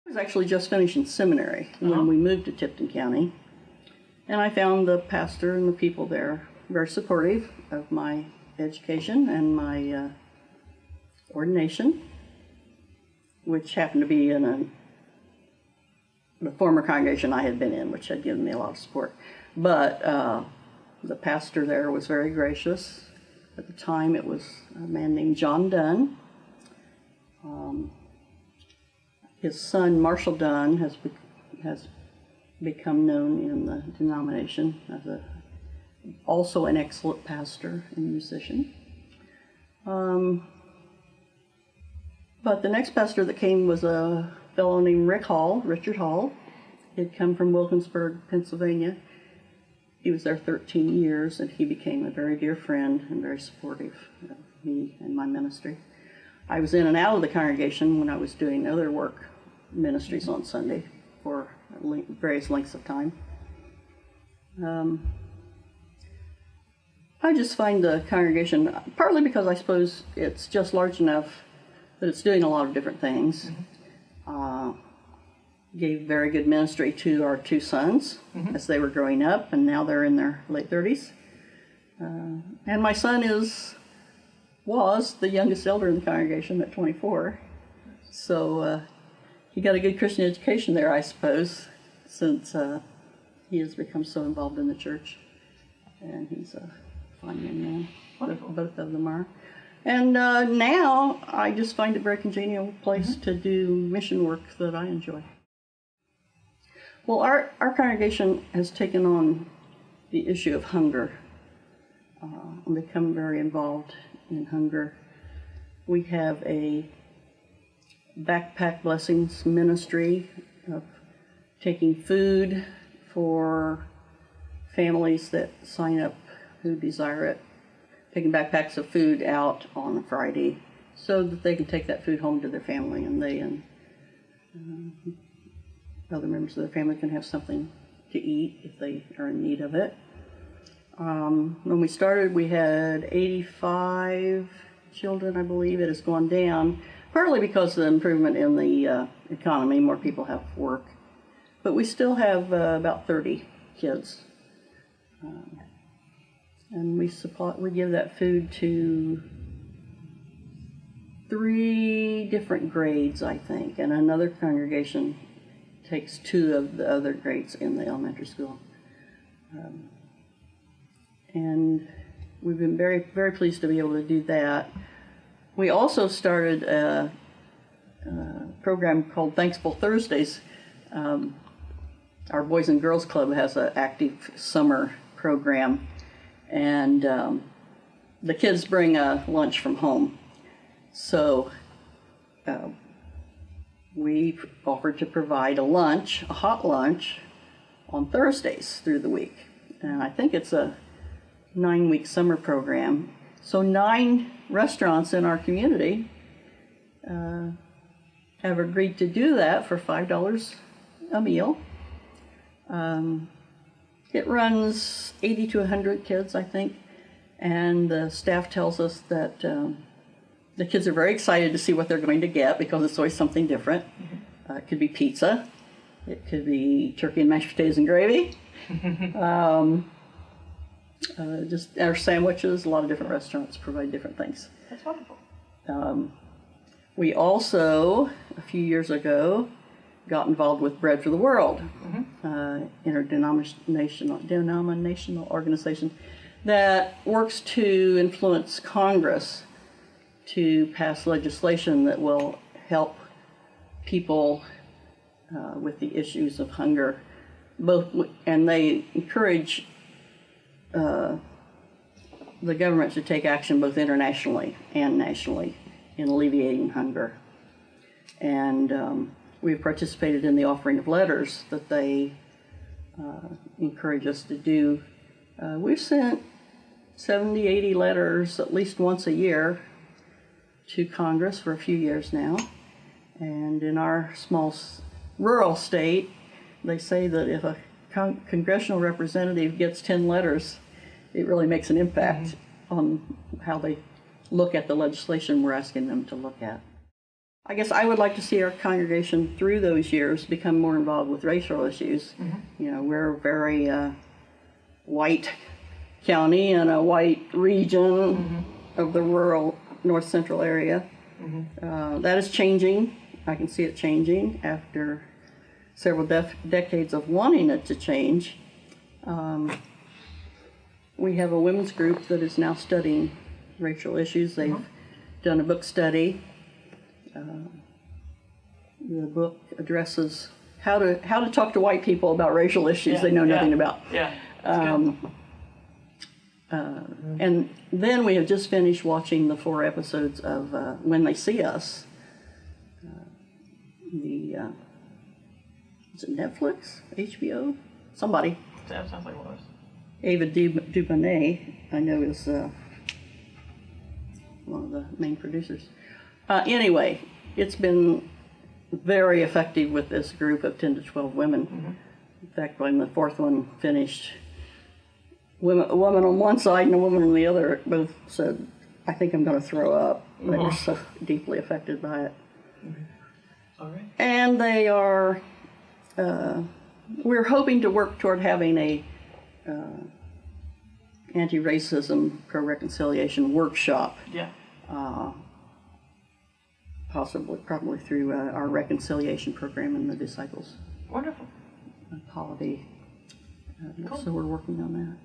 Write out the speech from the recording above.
I was actually just finishing seminary when we moved to Tipton County, and I found the pastor and the people there very supportive of my education and my ordination, which happened to be in the former congregation I had been in, which had given me a lot of support. But the pastor there was very gracious. At the time, it was a man named John Dunn. His son, Marshall Dunn, has become known in the denomination as also an excellent pastor and musician. But the next pastor that came was a fellow named Richard Hall. He had come from Wilkinsburg, Pennsylvania. He was there 13 years, and he became a very dear friend and very supportive of me and my ministry. I was in and out of the congregation when I was doing other work, ministries on Sunday, for various lengths of time. I just find the congregation, partly because I suppose it's just large enough that it's doing a lot of different things. Gave very good ministry to our two sons as they were growing up, and now they're in their late 30s. And my son was the youngest elder in the congregation at 24. So he got a good Christian education there, I suppose, since he has become so involved in the church. And he's a fine young man. Both of them are. And now I just find it a very congenial place to do mission work that I enjoy. Well, our congregation has taken on the issue of hunger and become very involved in hunger. We have a backpack blessings ministry of taking food for families that sign up who desire it, taking backpacks of food out on a Friday so that they can take that food home to their family, and they and other members of their family can have something to eat if they are in need of it. When we started, we had 85 children, I believe. It has gone down, partly because of the improvement in the economy. More people have work. But we still have about 30 kids. And we give that food to 3 different grades, I think, and another congregation takes 2 of the other grades in the elementary school. And we've been very, very pleased to be able to do that. We also started a program called Thankful Thursdays. Our Boys and Girls Club has an active summer program, and the kids bring a lunch from home. So we offered to provide a hot lunch, on Thursdays through the week. And I think it's a 9-week summer program. So 9 restaurants in our community have agreed to do that for $5 a meal. It runs 80 to 100 kids, I think, and the staff tells us that the kids are very excited to see what they're going to get because it's always something different. It could be pizza, it could be turkey and mashed potatoes and gravy, just our sandwiches. A lot of different restaurants provide different things. That's wonderful. We also, a few years ago, got involved with Bread for the World, interdenominational organization that works to influence Congress to pass legislation that will help people with the issues of hunger. And they encourage the government to take action both internationally and nationally in alleviating hunger. And we've participated in the offering of letters that they encourage us to do. We've sent 70, 80 letters at least once a year to Congress for a few years now. And in our small rural state, they say that if a congressional representative gets 10 letters, it really makes an impact on how they look at the legislation we're asking them to look at. I guess I would like to see our congregation through those years become more involved with racial issues. You know, we're a very white county and a white region of the rural north central area. That is changing. I can see it changing after several decades of wanting it to change. We have a women's group that is now studying racial issues. They've done a book study. The book addresses how to talk to white people about racial issues they know nothing about. And then we have just finished watching the 4 episodes of When They See Us. Is it Netflix? HBO? Somebody. That sounds like it was. Ava DuVernay, I know, is one of the main producers. Anyway, it's been very effective with this group of 10 to 12 women. In fact, when the 4th one finished, a woman on one side and a woman on the other both said, I think I'm going to throw up. They were so deeply affected by it. All right. And they are, we're hoping to work toward having a anti-racism, pro-reconciliation workshop. Probably through our reconciliation program in the Disciples. Wonderful. Polity. Cool. So we're working on that.